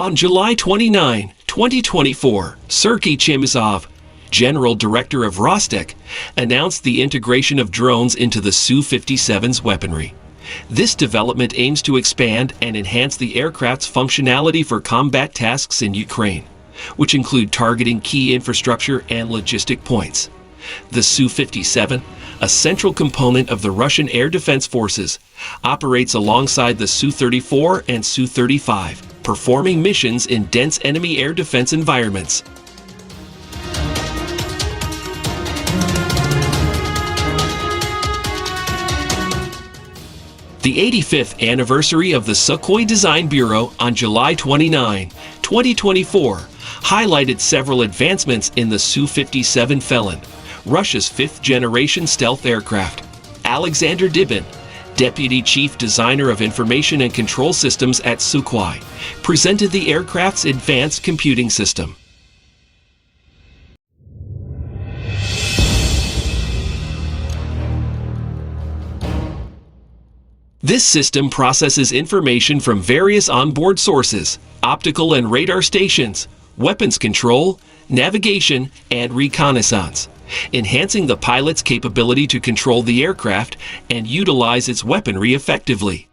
On July 29, 2024, Sergei Chemezov, General Director of Rostec, announced the integration of drones into the Su-57's weaponry. This development aims to expand and enhance the aircraft's functionality for combat tasks in Ukraine, which include targeting key infrastructure and logistic points. The Su-57, a central component of the Russian Air Defense Forces, operates alongside the Su-34 and Su-35, performing missions in dense enemy air defense environments. The 85th anniversary of the Sukhoi Design Bureau on July 29, 2024, highlighted several advancements in the Su-57 Felon, Russia's fifth-generation stealth aircraft. Alexander Dibin, Deputy Chief Designer of Information and Control Systems at Sukhoi, presented the aircraft's advanced computing system. This system processes information from various onboard sources, optical and radar stations, weapons control, navigation, and reconnaissance, enhancing the pilot's capability to control the aircraft and utilize its weaponry effectively.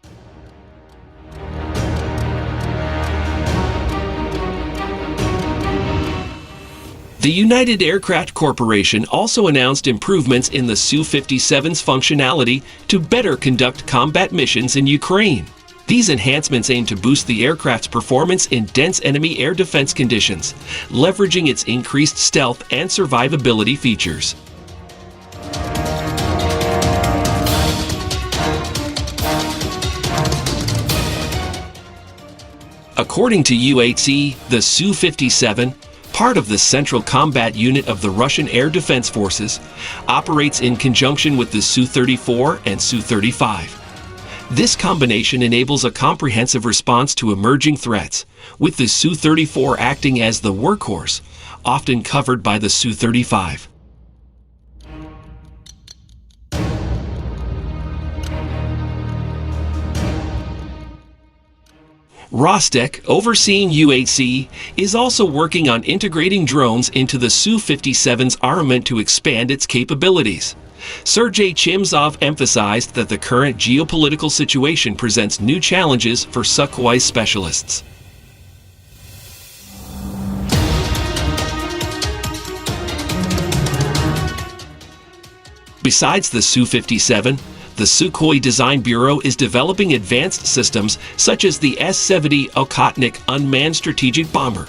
The United Aircraft Corporation also announced improvements in the Su-57's functionality to better conduct combat missions in Ukraine. These enhancements aim to boost the aircraft's performance in dense enemy air defense conditions, leveraging its increased stealth and survivability features. According to UHC, the Su-57, part of the Central Combat Unit of the Russian Air Defense Forces, operates in conjunction with the Su-34 and Su-35. This combination enables a comprehensive response to emerging threats, with the Su-34 acting as the workhorse, often covered by the Su-35. Rostec, overseeing UHC, is also working on integrating drones into the Su-57's armament to expand its capabilities. Sergei Chemezov emphasized that the current geopolitical situation presents new challenges for Sukhoi specialists. Besides the Su-57, the Sukhoi Design Bureau is developing advanced systems such as the S-70 Okhotnik unmanned strategic bomber,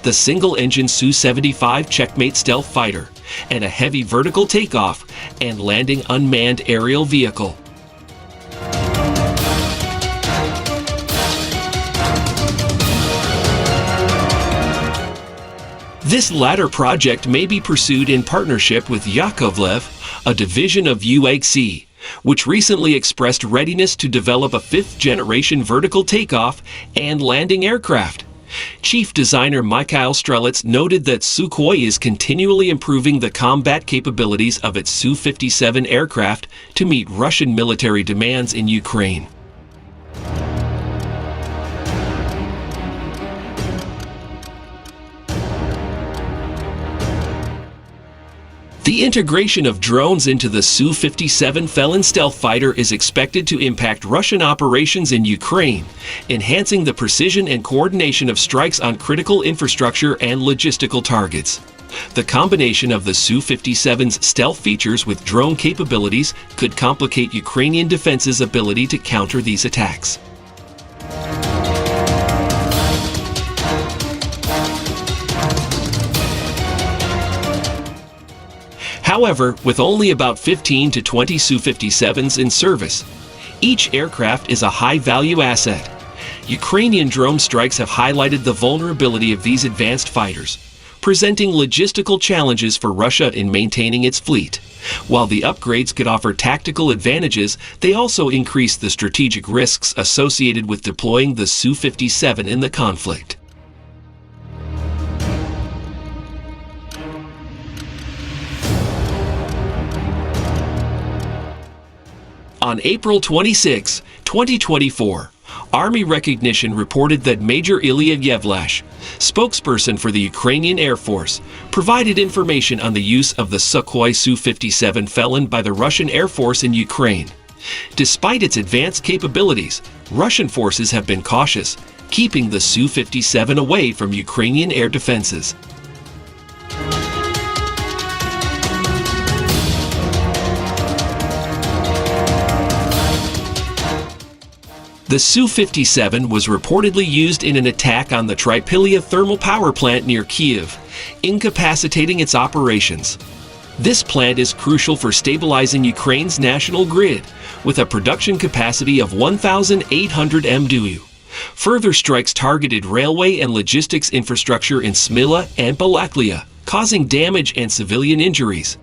the single-engine Su-75 Checkmate stealth fighter, and a heavy vertical takeoff and landing unmanned aerial vehicle. This latter project may be pursued in partnership with Yakovlev, a division of UHC, which recently expressed readiness to develop a fifth-generation vertical takeoff and landing aircraft. Chief designer Mikhail Strelets noted that Sukhoi is continually improving the combat capabilities of its Su-57 aircraft to meet Russian military demands in Ukraine. The integration of drones into the Su-57 Felon stealth fighter is expected to impact Russian operations in Ukraine, enhancing the precision and coordination of strikes on critical infrastructure and logistical targets. The combination of the Su-57's stealth features with drone capabilities could complicate Ukrainian defense's ability to counter these attacks. However, with only about 15 to 20 Su-57s in service, each aircraft is a high-value asset. Ukrainian drone strikes have highlighted the vulnerability of these advanced fighters, presenting logistical challenges for Russia in maintaining its fleet. While the upgrades could offer tactical advantages, they also increase the strategic risks associated with deploying the Su-57 in the conflict. On April 26, 2024, Army recognition reported that Major Ilya Yevlash, spokesperson for the Ukrainian Air Force, provided information on the use of the Sukhoi Su-57 Felon by the Russian Air Force in Ukraine. Despite its advanced capabilities, Russian forces have been cautious, keeping the Su-57 away from Ukrainian air defenses. The Su-57 was reportedly used in an attack on the Trypillia thermal power plant near Kyiv, incapacitating its operations. This plant is crucial for stabilizing Ukraine's national grid, with a production capacity of 1,800 MW. Further strikes targeted railway and logistics infrastructure in Smyla and Balaklia, causing damage and civilian injuries.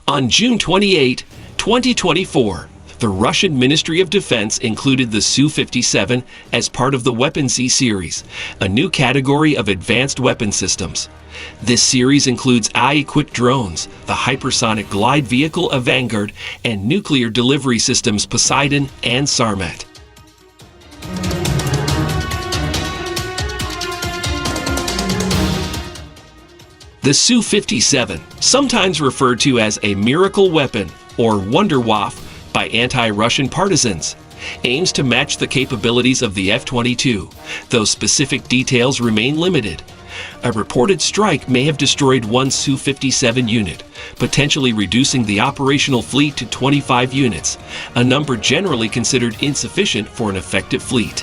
On June 28, 2024, the Russian Ministry of Defense included the Su-57 as part of the Weapon Z series, a new category of advanced weapon systems. This series includes AI-equipped drones, the hypersonic glide vehicle Avangard, and nuclear delivery systems Poseidon and Sarmat. The Su-57, sometimes referred to as a miracle weapon or Wunderwaffe by anti-Russian partisans, aims to match the capabilities of the F-22, though specific details remain limited. A reported strike may have destroyed one Su-57 unit, potentially reducing the operational fleet to 25 units, a number generally considered insufficient for an effective fleet.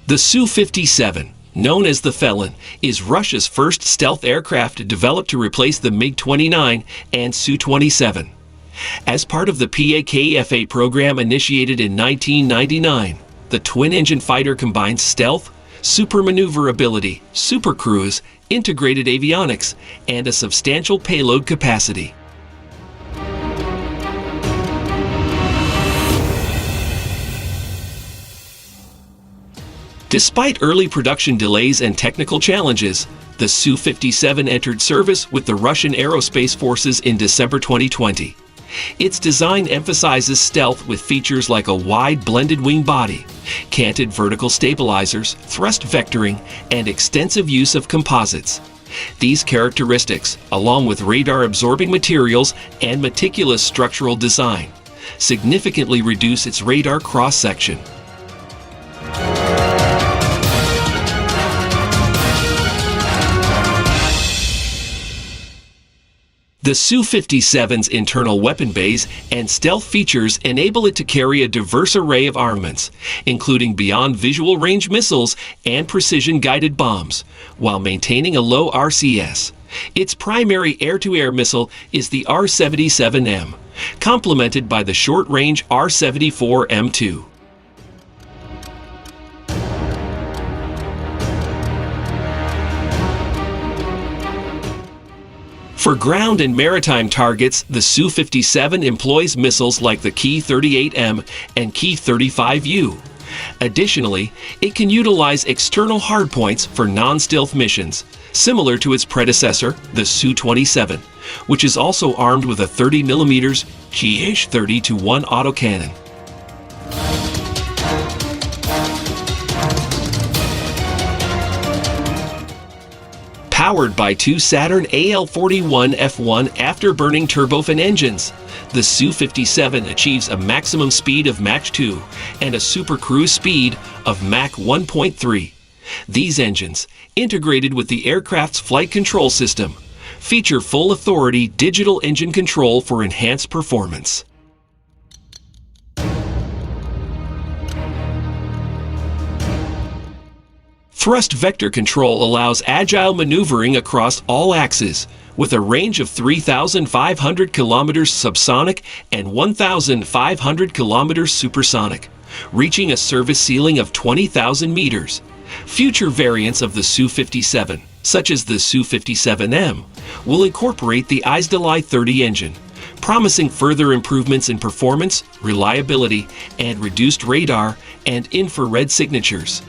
The Su-57, known as the Felon, is Russia's first stealth aircraft developed to replace the MiG-29 and Su-27. As part of the PAKFA program initiated in 1999, the twin-engine fighter combines stealth, supermaneuverability, supercruise, integrated avionics, and a substantial payload capacity. Despite early production delays and technical challenges, the Su-57 entered service with the Russian Aerospace Forces in December 2020. Its design emphasizes stealth with features like a wide blended wing body, canted vertical stabilizers, thrust vectoring, and extensive use of composites. These characteristics, along with radar-absorbing materials and meticulous structural design, significantly reduce its radar cross-section. The Su-57's internal weapon bays and stealth features enable it to carry a diverse array of armaments, including beyond visual range missiles and precision-guided bombs, while maintaining a low RCS. Its primary air-to-air missile is the R-77M, complemented by the short-range R-74M2. For ground and maritime targets, the Su-57 employs missiles like the Ki-38M and Ki-35U. Additionally, it can utilize external hardpoints for non-stealth missions, similar to its predecessor, the Su-27, which is also armed with a 30mm GH-30-1 autocannon. Powered by two Saturn AL-41F1 afterburning turbofan engines, the Su-57 achieves a maximum speed of Mach 2 and a supercruise speed of Mach 1.3. These engines, integrated with the aircraft's flight control system, feature full authority digital engine control for enhanced performance. Thrust vector control allows agile maneuvering across all axes, with a range of 3,500 kilometers subsonic and 1,500 kilometers supersonic, reaching a service ceiling of 20,000 meters. Future variants of the Su-57, such as the Su-57M, will incorporate the Izdalai 30 engine, promising further improvements in performance, reliability, and reduced radar and infrared signatures.